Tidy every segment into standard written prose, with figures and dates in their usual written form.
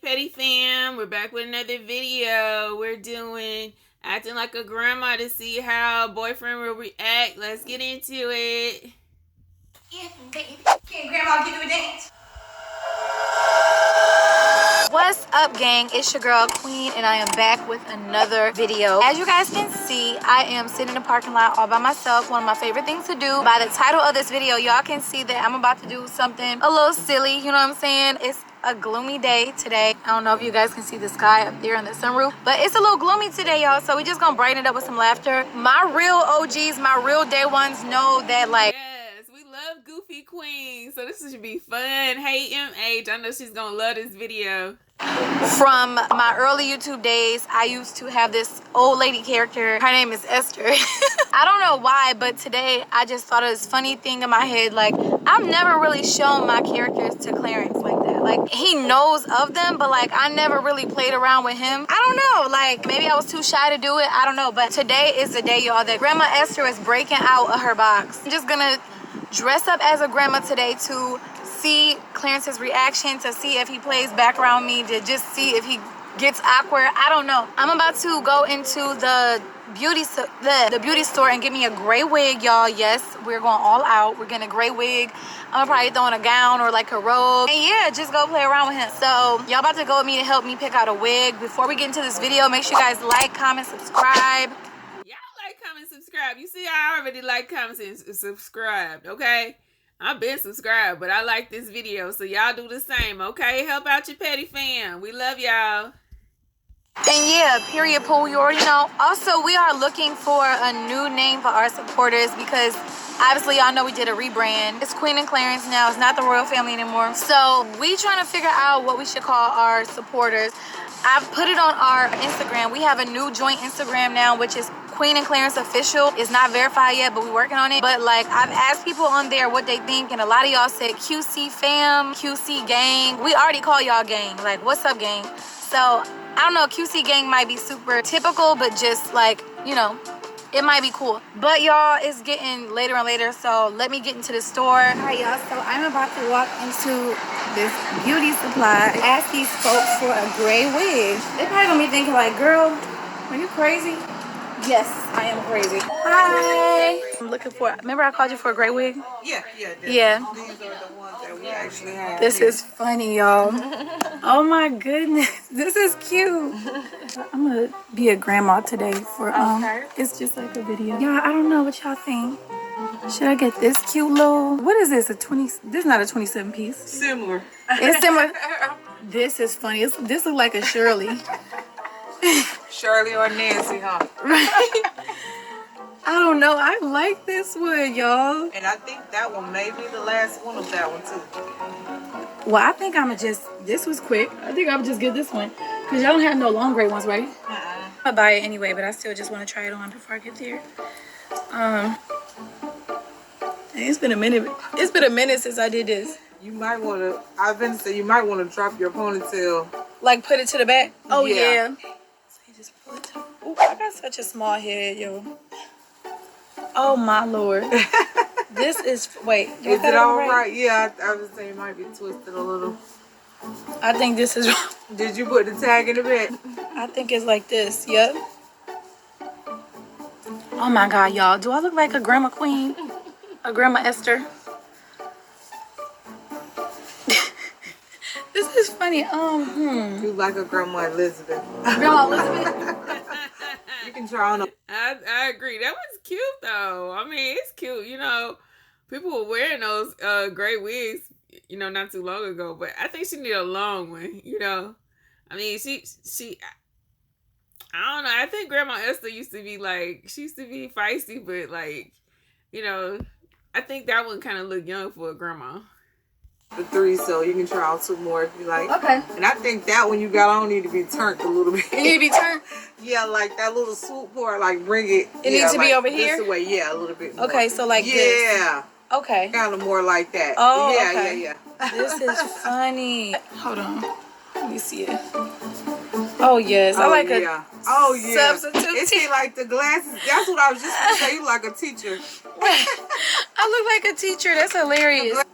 Petty fam, we're back with another video. We're doing acting like a grandma to see how boyfriend will react. Let's get into it. Yeah, baby. Can grandma give you a dance? What's up, gang? It's your girl Queen, and I am back with another video. As you guys can see, I am sitting in the parking lot all by myself. One of my favorite things to do. By the title of this video, y'all can see that I'm about to do something a little silly. You know what I'm saying? It's a gloomy day today. I don't know if you guys can see the sky up there in the sunroof, but it's a little gloomy today, y'all. So we just gonna brighten it up with some laughter. My real OGs, my real day ones know that, like, Love Goofy Queen, so this should be fun. Hey MH, I know she's gonna love this video. From my early YouTube days, I used to have this old lady character. Her name is Esther. I don't know why, but today I just thought of this funny thing in my head. Like, I've never really shown my characters to Clarence like that. Like, he knows of them, but like, I never really played around with him. I don't know, like, maybe I was too shy to do it. I don't know, but today is the day, y'all, that Grandma Esther is breaking out of her box. I'm just gonna dress up as a grandma today to see Clarence's reaction, to see if he plays back around me, to just see if he gets awkward. I don't know. I'm about to go into the beauty store and get me a gray wig, y'all. Yes, we're going all out. We're getting a gray wig. I'm gonna probably throw in a gown or like a robe, and yeah, just go play around with him. So y'all about to go with me to help me pick out a wig. Before we get into this video, make sure you guys like, comment, subscribe. Subscribe. You see, I already like, comment, and subscribed, okay? I've been subscribed, but I like this video, so y'all do the same, okay? Help out your petty fam. We love y'all. And yeah, period, pool, you already know. Also, we are looking for a new name for our supporters because obviously y'all know we did a rebrand. It's Queen and Clarence now. It's not the royal family anymore. So we trying to figure out what we should call our supporters. I've put it on our Instagram. We have a new joint Instagram now, which is Queen and Clarence Official. It's not verified yet, but we're working on it. But like, I've asked people on there what they think, and a lot of y'all said QC fam, QC gang. We already call y'all gang. Like, what's up, gang? So I don't know, QC gang might be super typical, but just like, you know, it might be cool. But y'all, it's getting later and later, so let me get into the store. All right, y'all, so I'm about to walk into this beauty supply. Ask these folks for a gray wig. They probably gonna be thinking like, girl, are you crazy? Yes, I am crazy. Hi. I'm looking for, remember I called you for a gray wig? Yeah. These are the ones that we actually have. This is funny, y'all. Oh my goodness, this is cute. I'm gonna be a grandma today for it's just like a video. Y'all, I don't know what y'all think. Should I get this cute little, what is this, a 20, this is not a 27 piece. Similar. It's similar. This is funny. This looks like a Shirley. Shirley or Nancy, huh? Right? I don't know. I like this one, y'all. And I think that one may be the last one of that one too. Well, I think I'm gonna just, this was quick. I think I'm just get this one. Because y'all don't have no long gray ones, right? I'll buy it anyway, but I still just want to try it on before I get there. It's been a minute. It's been a minute since I did this. You might want to, I've been saying you might want to drop your ponytail. Like put it to the back? Oh, yeah. So you just pull it to, ooh, I got such a small head, yo. Oh, my Lord. This is, wait. Is it all right? Yeah, I was saying it might be twisted a little. I think this is, did you put the tag in the back? I think it's like this, yep. Oh my God, y'all. Do I look like a grandma queen? A grandma Esther? This is funny. You like a grandma Elizabeth. Grandma Elizabeth? You can try on. I agree. That was cute though. I mean, it's cute. You know, people were wearing those gray wigs, you know, not too long ago. But I think she need a long one. You know, I mean, she. I don't know. I think Grandma Esther used to be like, she used to be feisty, but like, you know, I think that one kind of looked young for a grandma. The 3, so you can try on 2 more if you like. Okay. And I think that one you got on need to be turned a little bit. It need to be turned? Yeah, like that little swoop part, like bring it. It needs to be over here? This way, yeah, a little bit more. Okay, so like this. Yeah. Okay. Kind of more like that. Oh, yeah, okay. yeah. This is funny. Hold on. Let me see it. Oh, yes. I like a substitute. It seems like the glasses. That's what I was just going to say. You like a teacher. I look like a teacher. That's hilarious.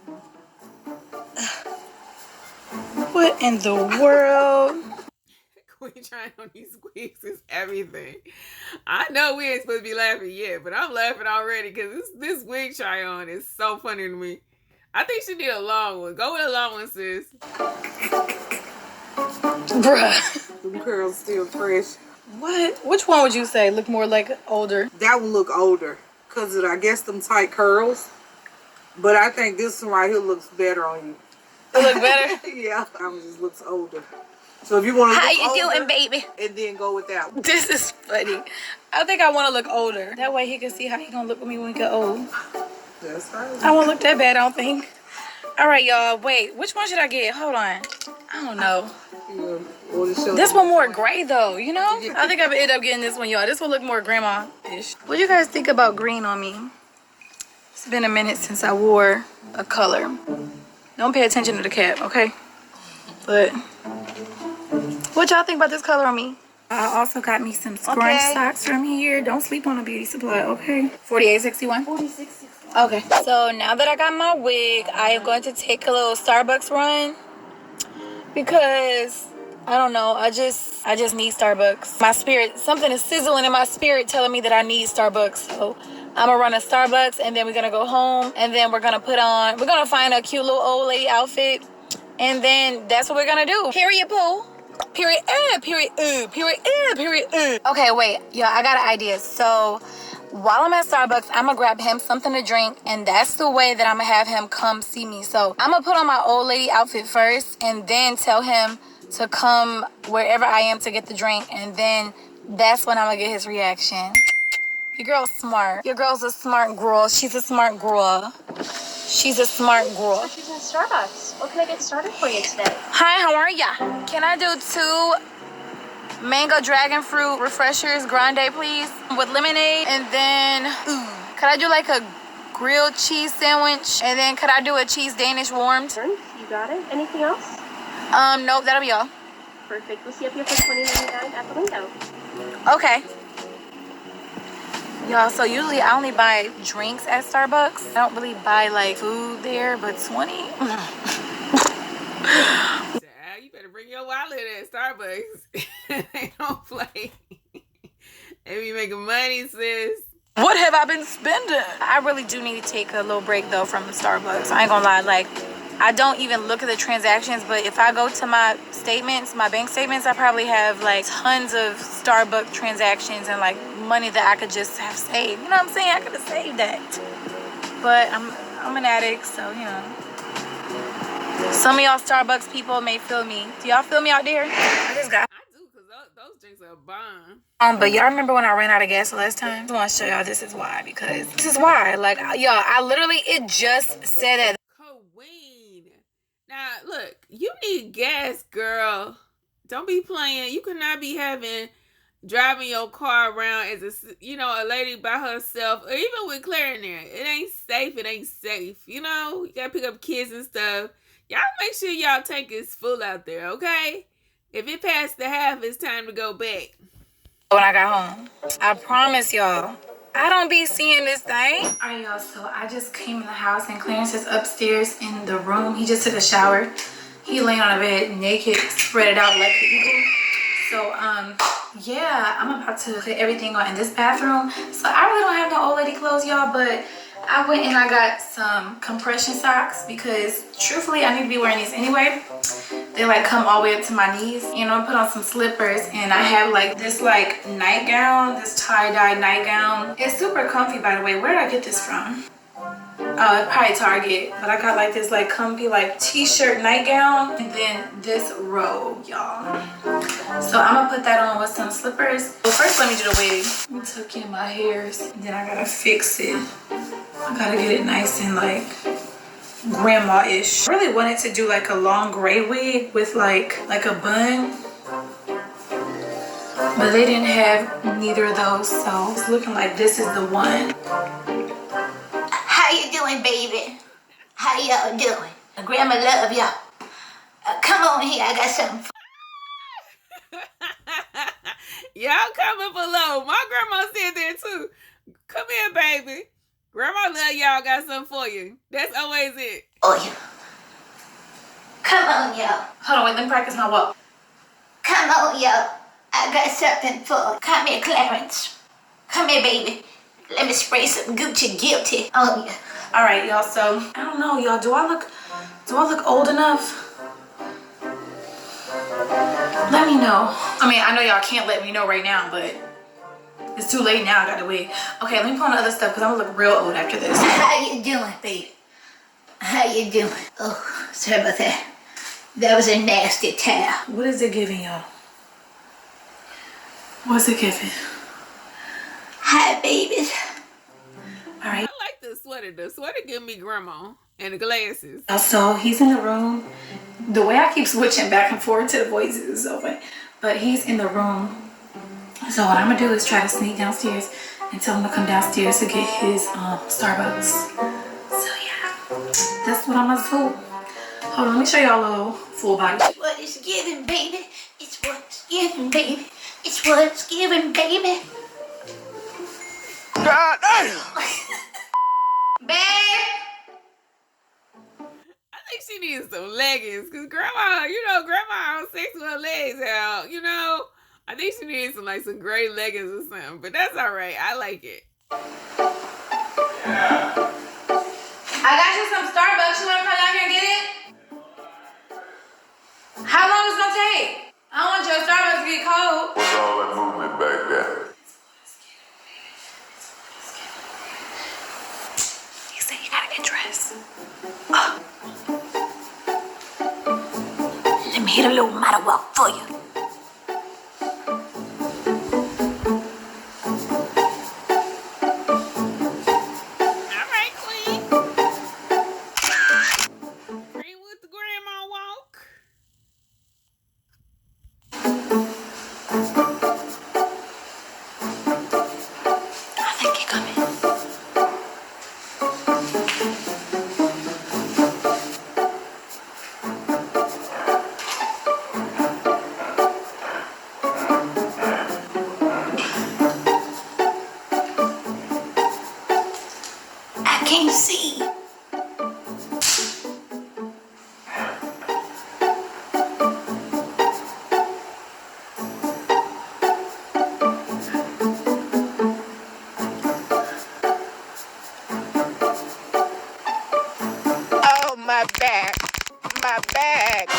What in the world? Queen trying on these wigs is everything. I know we ain't supposed to be laughing yet, but I'm laughing already because this wig try on is so funny to me. I think she need a long one. Go with a long one, sis. Bruh. Them curls still fresh. What? Which one would you say look more like older? That one look older because of, I guess, them tight curls. But I think this one right here looks better on you. It look better? Yeah, that one just looks older. So if you want to look How you older, doing, baby? and then go with that one. This is funny. I think I want to look older. That way he can see how he gonna look with me when we get old. That's right. I won't look that bad, I don't think. All right, y'all. Wait, which one should I get? Hold on. I don't know. Yeah, This one more gray though, you know? I think I'm gonna end up getting this one, y'all. This one look more grandma-ish. What do you guys think about green on me? It's been a minute since I wore a color. Don't pay attention to the cap, okay? But what y'all think about this color on me? I also got me some scrunch socks from here. Don't sleep on a beauty supply, okay? 48.61? 46.61. Okay. So now that I got my wig, I am going to take a little Starbucks run because I don't know, I just need Starbucks. My spirit, something is sizzling in my spirit telling me that I need Starbucks. So I'm gonna run a Starbucks and then we're gonna go home and then we're gonna find a cute little old lady outfit and then that's what we're gonna do. Period, poo. Period, period, period, period. Okay, wait, y'all, I got an idea. So while I'm at Starbucks, I'm gonna grab him something to drink, and that's the way that I'm gonna have him come see me. So I'm gonna put on my old lady outfit first, and then tell him to come wherever I am to get the drink, and then that's when I'm gonna get his reaction. Your girl's smart. Your girl's a smart girl. She's a smart girl. She's a smart girl. She's in Starbucks. What can I get started for you today? Hi, how are ya? Can I do 2 mango dragon fruit refreshers grande, please, with lemonade? And then, could I do like a grilled cheese sandwich? And then could I do a cheese Danish warmed? You got it. Anything else? Nope, that'll be all. Perfect. We'll see you up here for $20.99 at the window. Okay. Y'all, so usually I only buy drinks at Starbucks. I don't really buy like food there, but 20. You better bring your wallet at Starbucks. They don't play. They be making money, sis. What have I been spending? I really do need to take a little break though from Starbucks. I ain't gonna lie, like I don't even look at the transactions, but if I go to my statements, my bank statements, I probably have like tons of Starbucks transactions and like money that I could just have saved. You know what I'm saying? I could have saved that. But I'm an addict, so you know. Some of y'all Starbucks people may feel me. Do y'all feel me out there? I just got. I do, because those drinks are bomb. But y'all remember when I ran out of gas the last time? I want to show y'all this is why, because this is why. Like, y'all, I literally, it just said that. Queen. Now, look, you need gas, girl. Don't be playing. You cannot be driving your car around as a lady by herself, or even with Clare in there. It ain't safe. It ain't safe. You know, you gotta pick up kids and stuff. Y'all make sure y'all tank is full out there, okay? If it passed the half, it's time to go back. When I got home, I promise y'all, I don't be seeing this thing. All right, y'all, so I just came in the house and Clarence is upstairs in the room. He just took a shower. He laying on a bed naked, spread it out like an eagle. So, yeah, I'm about to put everything on in this bathroom. So I really don't have no old lady clothes, y'all, but I went and I got some compression socks because truthfully, I need to be wearing these anyway. They like come all the way up to my knees. You know, I put on some slippers and I have like this like nightgown, this tie-dye nightgown. It's super comfy, by the way. Where did I get this from? Oh, probably Target. But I got like this like comfy like t-shirt nightgown and then this robe, y'all. So I'm gonna put that on with some slippers. Well, first let me do the wig. Let me tuck in my hairs and then I gotta fix it. I gotta get it nice and like grandma-ish. I really wanted to do like a long gray wig with like a bun, but they didn't have neither of those, so it's looking like this is the one. How you doing, baby? How y'all doing? Grandma love y'all. Come on here, I got something. Y'all comment below. My grandma said there too. Come here, baby. Grandma love y'all, got something for you. That's always it. Oh, yeah. Come on, yo. Hold on, wait, let me practice my walk. Come on, yo. I got something for. Come here, Clarence. Come here, baby. Let me spray some Gucci guilty on you. All right, y'all, so I don't know, y'all. Do I look old enough? Let me know. I mean, I know y'all can't let me know right now, but it's too late now. I got to wait. Okay, let me put on the other stuff because I'm gonna look real old after this. How you doing, baby? How you doing? Oh, sorry about that. That was a nasty towel. What is it giving, y'all? What's it giving? Hi, babies. All right. I like the sweater. The sweater give me grandma and the glasses. So he's in the room. The way I keep switching back and forth to the voices is so funny. But he's in the room. So what I'm gonna do is try to sneak downstairs and tell him to come downstairs to get his Starbucks. So yeah, that's what I'm gonna do. Hold on, let me show y'all a little full body. What is giving, baby? It's what's giving, baby. It's what's giving, baby. God damn! Babe! I think she needs some leggings because grandma, grandma on sex with her legs out, I think she needs some gray leggings or something, but that's all right. I like it. I got you some Starbucks. You wanna come down here and get it? How long is it gonna take? I don't want your Starbucks to get cold. What's all that movement back there? You said you gotta get dressed. Let me hit a little model walk for you. All right, Queen. Queen with the grandma walk. I think you're coming. I can't see. Oh, my back. My back.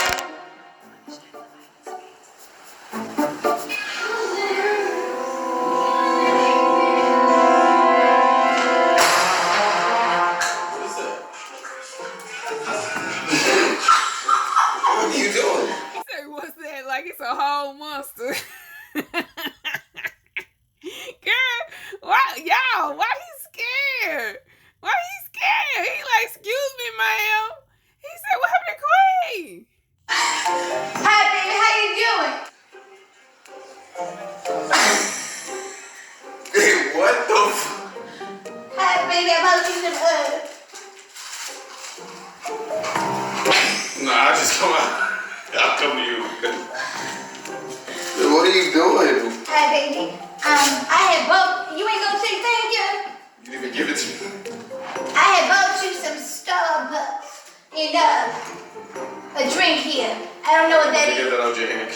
What are you doing? He said, what's that? Like it's a whole monster. Girl, why he scared? Why he scared? He like, excuse me, ma'am. He said, what happened to Queen? Hi, baby. How you doing? Hey, what the f... Hi, baby. I'm out you some Nah, I just come out. I'll come to you. What are you doing? Hi, baby. I had bought. You ain't gonna say thank you. You didn't even give it to me. I had bought you some Starbucks and a drink here. I don't know what that Get is. that out your hand.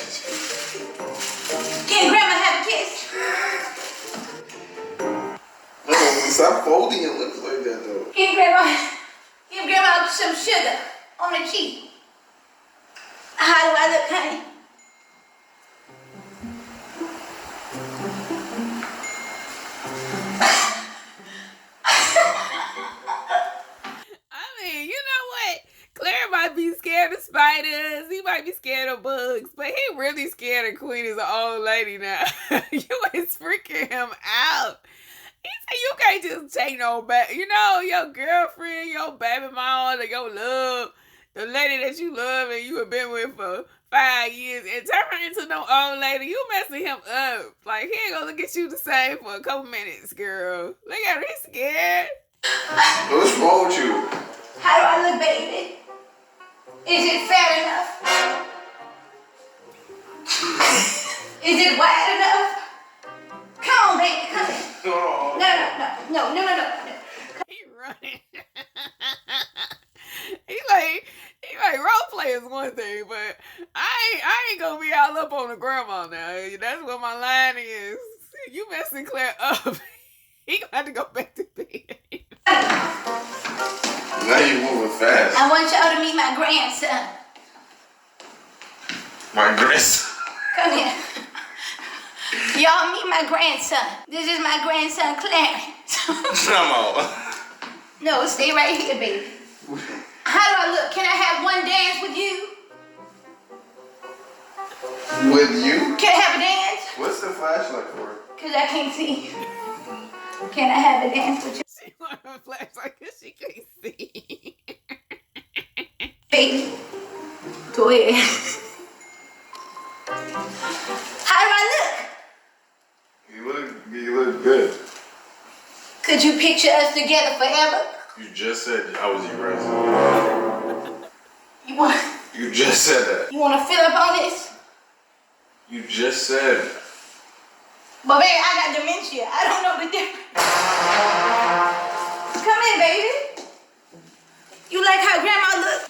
Can Grandma have a kiss? No, stop folding your lips like that, though. Give Grandma some sugar on the cheek. How do I look, honey? I mean, you know what? Claire might be scared of spiders. He might be scared of bugs, but he really scared of Queen as an old lady now. You is freaking him out. He said you can't just take no back. Your girlfriend, your baby mama, your love, the lady that you love and you have been with for 5 years and turn her into no old lady. You messing him up. Like, he ain't gonna look at you the same for a couple minutes, girl. Look at her, he's scared. What's wrong with you? How do I look, baby? Is it fat enough? Is it wide enough? Come on, baby, come in. No. He running. he like role players one thing, but I ain't gonna be all up on the grandma now. That's what my line is. You messing Claire up. He gonna have to go back to bed. Now you moving fast. I want y'all to meet my grandson. My grandson. Come here. Y'all meet my grandson. This is my grandson, Clarence. Come on. No, stay right here, baby. How do I look? Can I have one dance with you? With you? Can I have a dance? What's the flashlight for? Because I can't see. Can I have a dance with you? She want a flashlight because she can't see. Baby, go ahead. How do I look? You look good. Could you picture us together forever? You just said I was your grandson. You just said that. You want to fill up on this? You just said. But baby, I got dementia. I don't know the difference. Come in, baby. You like how grandma look?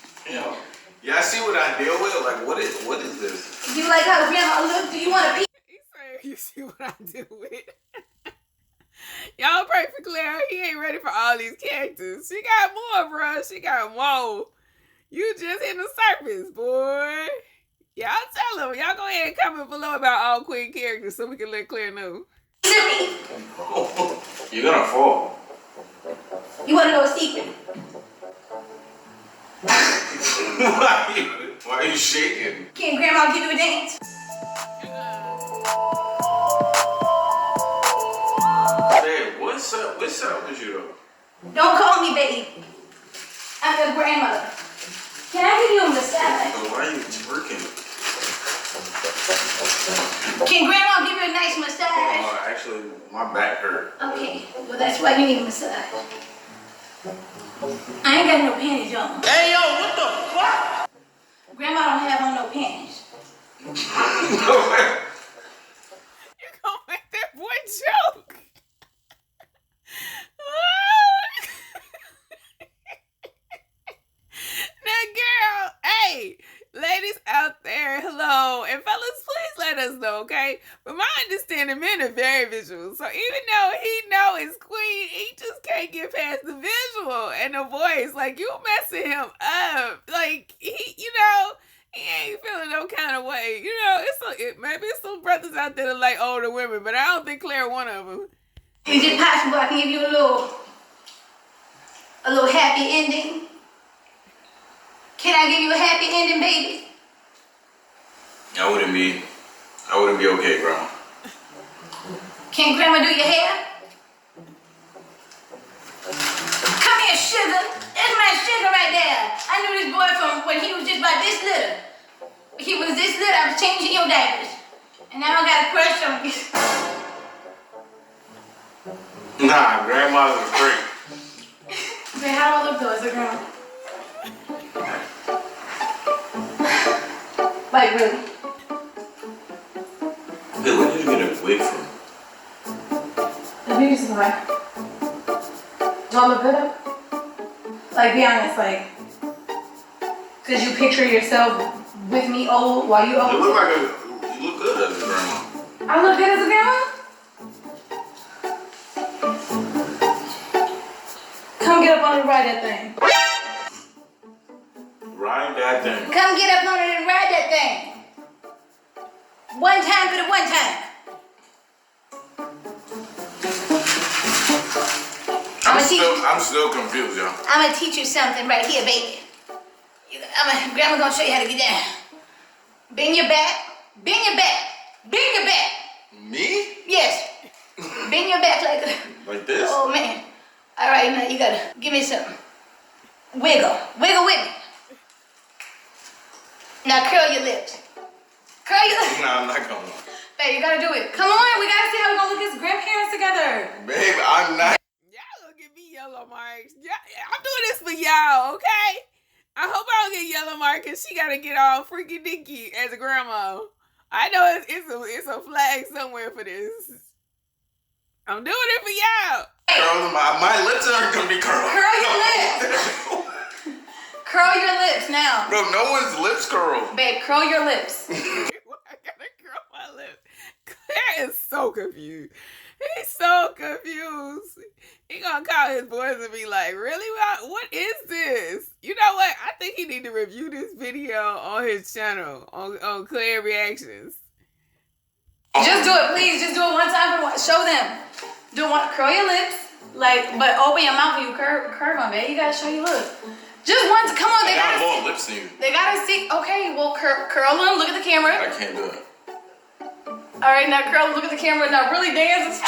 Yeah, I see what I deal with. Like, what is this? You like how grandma look? Do you want to be? He said, you see what I do with. Y'all pray for Claire. He ain't ready for all these characters. She got more, bro. She got more. You just hitting the surface, boy. Y'all tell him. Y'all go ahead and comment below about all queen characters so we can let Claire know. You're gonna fall. You want to know a secret? Why are you shaking? Can grandma give you a dance? Hey, what's up with you though? Don't call me baby. I'm your grandmother. Can I give you a massage? So why are you twerking? Can grandma give you a nice massage? Actually, my back hurt. Okay, well that's why you need a massage. I ain't got no panties on. Hey yo, what the fuck? Grandma don't have on no panties. You gonna make that boy joke? Now, girl, hey, ladies out there, hello, and fellas, please let us know, okay? From my understanding, men are very visual, so even though he know his queen, he just can't get past the visual and the voice. Like, you messing him up. Like, he ain't feeling no kind of way. You know, maybe it's some brothers out there that like older women, but I don't think Claire one of them. Is it possible I can give you a little happy ending? Can I give you a happy ending, baby? I wouldn't be okay, Grandma. Can grandma do your hair? Come here, sugar. That's my sugar right there. I knew this boy from when he was just about this little. He was this little, I was changing your diapers. And now I got a crush on you. Nah, Grandma's a freak. Say, how do I look though as a grandma? Like, really? Hey, where did you get a wig from? The beauty supply. Do I look good though? Like, be honest, like, cause you picture yourself with me old while you old. You look good as a grandma. I look good as a grandma? Come get up on it and ride that thing. Ride that thing. Come get up on it and ride that thing. One time for the one time. I'm still confused, y'all. I'm gonna teach you something right here, baby. Grandma gonna show you how to get down. Bend your back. Bend your back. Bend your back. Me? Yes. Bend your back like this? Oh man. All right, now you gotta give me some. Wiggle. Wiggle with me. Now curl your lips. Curl your lips. Nah, I'm not going. Babe, you gotta do it. Come on, we gotta see how we're gonna look as grandparents together. Babe, I'm not. Y'all gonna give me yellow marks. I'm doing this for y'all, okay? I hope I don't get yellow marks because she gotta get all freaky dicky as a grandma. I know it's a flag somewhere for this. I'm doing it for y'all. Curl my lips are gonna be curled. Curl your lips. Curl your lips now. Bro, no one's lips curl. Babe, curl your lips. I gotta curl my lip. Claire is so confused. He's so confused. He gonna call his boys and be like, really? What is this? You know what? I think he need to review this video on his channel, on Claire Reactions. Just do it, please. Just do it one time. Show them. Do one. Curl your lips. Like, but open your mouth when you curve on, babe. You gotta show your look. Just once. Come on, they gotta got more lips than you. They gotta see. Okay, well, curl them. Look at the camera. I can't do it. All right, now curl. Look at the camera. Now really dance.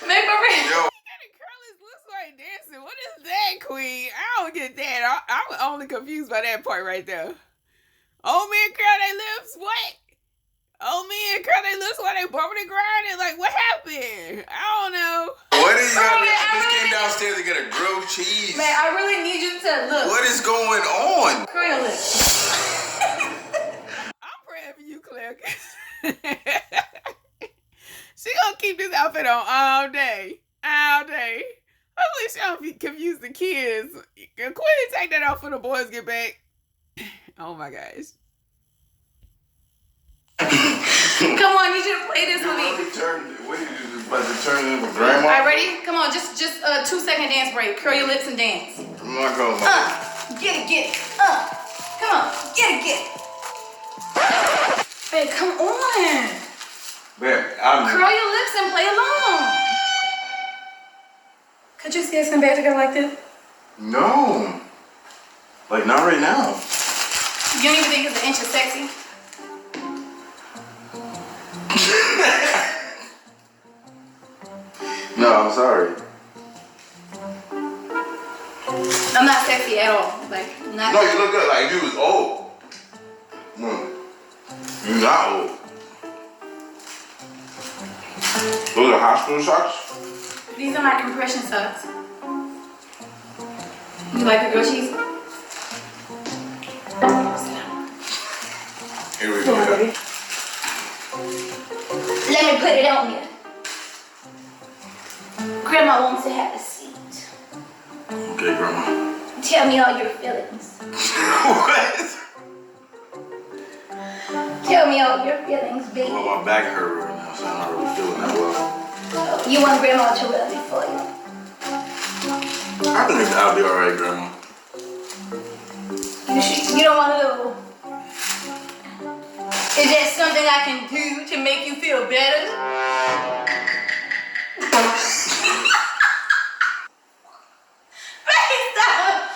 Make my ring. Yo. He gotta curl his lips while he dancing. What is that, Queen? I don't get that. I'm only confused by that part right there. Old men curl their lips? What? Old men curl their lips while they bumping and grinding? Like, what happened? I don't know. What is Bro, y'all? man, I Just really- came downstairs to get a grilled cheese. Man, I really need you to look. What is going on? Curl your lips. I'm praying for you, Claire. She gonna keep this outfit on all day. All day. Hopefully she don't be confuse the kids. Queen, take that off when the boys get back. Oh my gosh. Come on, you should play this with me. What did you do? About to turn into grandma? All right, ready? Come on, just a 2-second dance break. Curl your lips and dance. I'm not going. Get it. Come on, get it. Babe, come on. Man, I'm. Curl your lips and play along. Could you see us in bed together like this? No. Like, not right now. You don't even think it's an inch of sexy? No, I'm sorry. I'm not sexy at all. Like, not. No, you look good. Like, you was old. No. You're not old. Those are hospital socks? These are my compression socks. You like the grilled cheese? Here we go. Yeah. Let me put it on you. Grandma wants to have a seat. Okay, Grandma. Tell me all your feelings. What? Tell me all your feelings, baby. Well, my back hurt right now, so I'm not really feeling that well. You want Grandma to rub it for you? I think I'll be alright, Grandma. You don't want to go. Is there something I can do to make you feel better? Stop.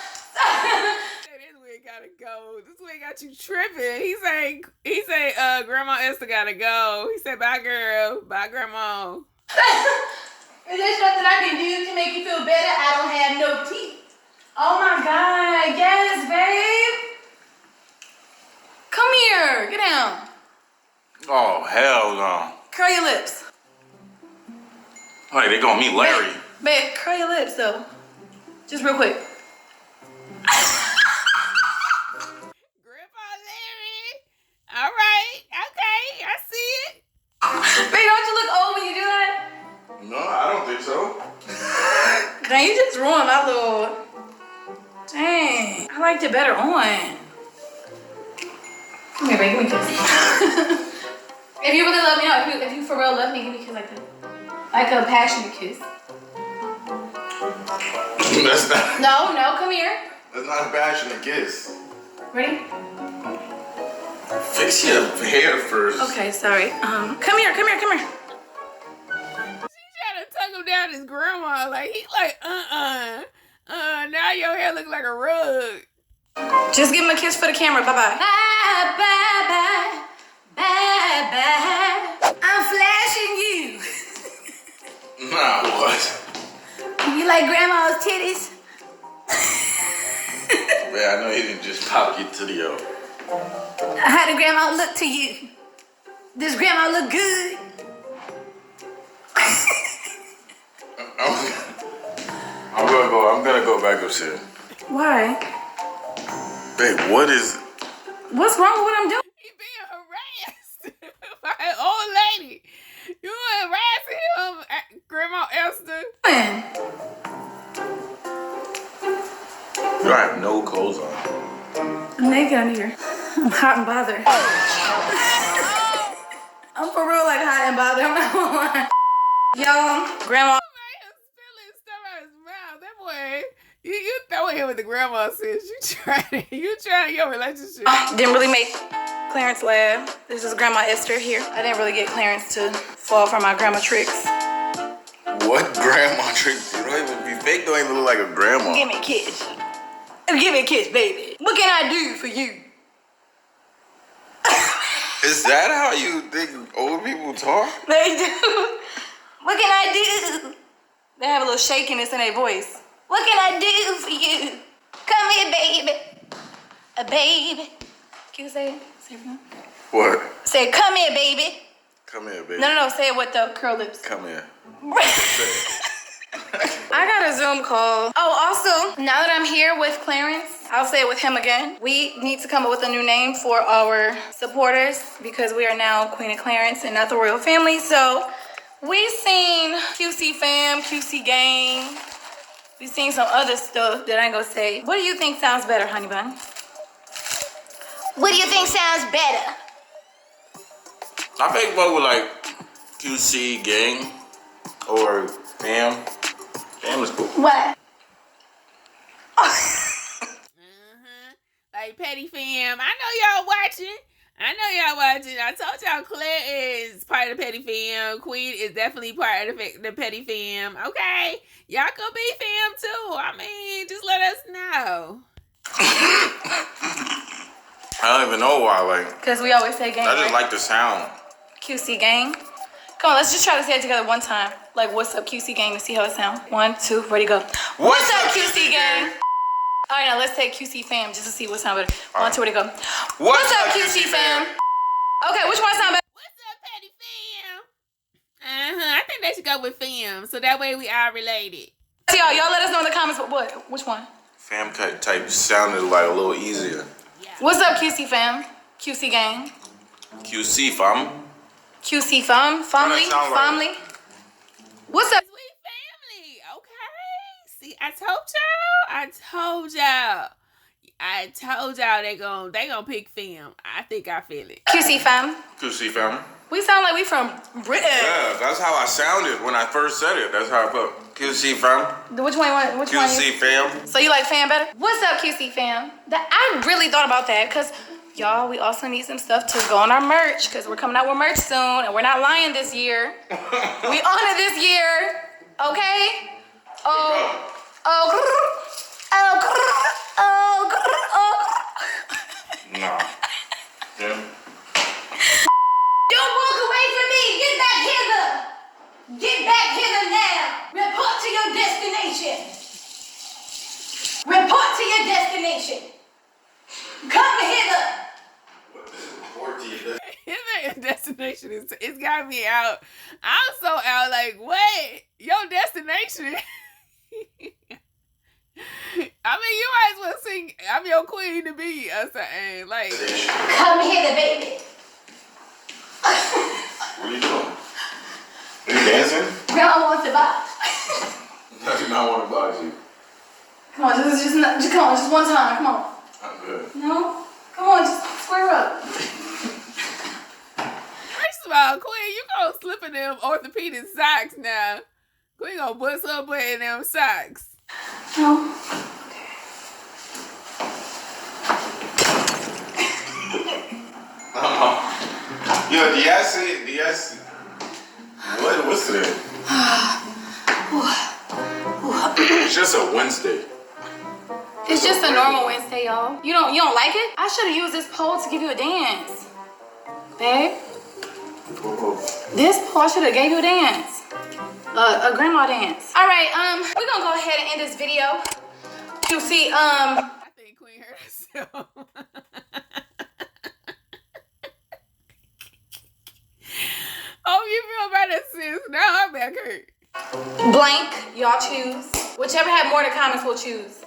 This wig gotta go. This wig got you tripping. He say, Grandma Esther gotta go. He said, bye, girl. Bye, Grandma. Is there something I can do to make you feel better? I don't have no teeth. Oh my God, yes, babe. Come here, get down. Oh, hell no. Curl your lips. Like, they gonna meet Larry. Babe, curl your lips though. Just real quick. Grandpa Larry. All right. Okay. I see it. Babe, don't you look old when you do that? No, I don't think so. Dang, you just ruined my little... Dang, I liked it better on. Come here, babe, give me a kiss. If you really love me, no, if you for real love me, give me a kiss like that. Like a passionate kiss. That's not. No, come here. That's not a passionate kiss. Ready? Fix your hair first. Okay, sorry. Come here. She trying to tuck him down his grandma. Like, he like, now your hair look like a rug. Just give him a kiss for the camera. Bye-bye. Bye. I'm flashing you. Nah, what? You like grandma's titties? Man, I know he didn't just pop you to the How did grandma look to you? Does grandma look good? I'm gonna go back upstairs. Why? Babe, what is? What's wrong with what I'm doing? He being harassed by an old lady. You harassing him, Grandma Esther. clothes on. I'm naked under here. I'm hot and bothered. I'm for real like hot and bothered. I'm not gonna lie. Y'all, grandma. Spilling stuff out his mouth. That boy, you throwing him with the grandma sis. You trying your relationship. Didn't really make Clarence laugh. This is Grandma Esther here. I didn't really get Clarence to fall for my grandma tricks. What grandma trick? You don't even be fake. Don't even look like a grandma. Give me a kiss. Give me a kiss, baby. What can I do for you? Is that how you think old people talk? They do. What can I do? They have a little shakiness in their voice. What can I do for you? Come here, baby. A baby. Can you say it? Say it for me. What? Say, come here, baby. Come here, baby. No. Say it with the curl lips. Come here. I got a Zoom call. Oh, also, now that I'm here with Clarence, I'll say it with him again. We need to come up with a new name for our supporters because we are now Queen and Clarence and not the royal family. So we've seen QC fam, QC gang. We've seen some other stuff that I ain't gonna say. What do you think sounds better, honey bun? What do you think sounds better? I think about with like QC gang or fam. Fam is cool. What? Like Petty Fam. I know y'all watching. I told y'all Clare is part of the Petty Fam. Queen is definitely part of the Petty Fam. Okay? Y'all could be fam too. I mean, just let us know. I don't even know why. Like, Because we always say gang. I just right? like the sound. QC gang. Come on, let's just try to say it together one time. Like, what's up, QC gang? To see how it sounds. 1, 2, ready, go. What's up, QC gang? All right, now let's take QC fam just to see what sounds better. 1, 2, ready, go. What's up, QC fam? Okay, which one sound better? What's up, Petty Fam? I think they should go with fam, so that way we are related. So y'all let us know in the comments what? Which one? Fam type sounded like a little easier. Yeah. What's up, QC fam? QC gang? QC fam. QC fam? Family? That sound Family? What's up? We family, okay? See, I told y'all they gonna pick fam. I think I feel it. QC fam? QC fam. We sound like we from Britain. Yeah, that's how I sounded when I first said it. That's how I felt. QC fam. Which one you want? Which one? QC fam. So you like fam better? What's up, QC fam? I really thought about that because y'all, we also need some stuff to go on our merch because we're coming out with merch soon and we're not lying this year. We on it this year, okay? Nah. Yeah. Don't walk away from me. Get back hither. Get back hither now. Report to your destination. Report to your destination. Come hither. His destination it's got me out. I'm so out. Like, what? Your destination? I mean, you might as well sing "I'm Your Queen to Be" or something. Like, Come hither, baby. What are you doing? Are you dancing? Grandma wants to box. I do not want to box you. Come on, just come on, just one time. Come on. I'm good. No? Come on, just square up. first of all, Queen, you gonna slip in them orthopedic socks now. Queen gonna bust her butt in them socks. No. Yo, do y'all see? What's today? It's just a Wednesday. It's just a normal Wednesday, y'all. You don't like it? I should have used this pole to give you a dance. Babe. This pole, I should have gave you a dance. A grandma dance. All right, we're gonna go ahead and end this video. You see, I think Queen heard herself. Oh, you feel better, sis. Now her back hurt. blank, y'all choose. Whichever had more in the comments, we'll choose.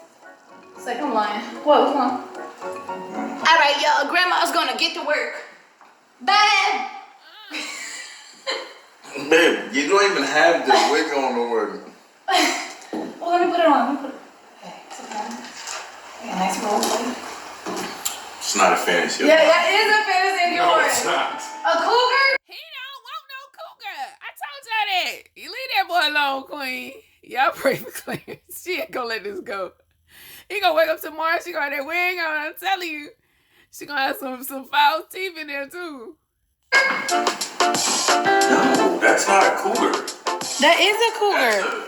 It's like, I'm lying. What, what's wrong? All right, y'all, grandma's gonna get to work. Bye. Babe, you don't even have the wig on the word. Well, let me put it on. Let me put it. Okay, it's okay. Yeah, nice role play. It's not a fantasy. Yeah, that is a fantasy of No, yours. it's not. A cougar? He don't want no cougar. I told y'all that. You leave that boy alone, Queen. Y'all pray for Clarence. She ain't gonna let this go. He gonna wake up tomorrow. She gonna have that wig on. I'm telling you. She gonna have some false teeth in there too. No, that's not a cougar. That is a cougar.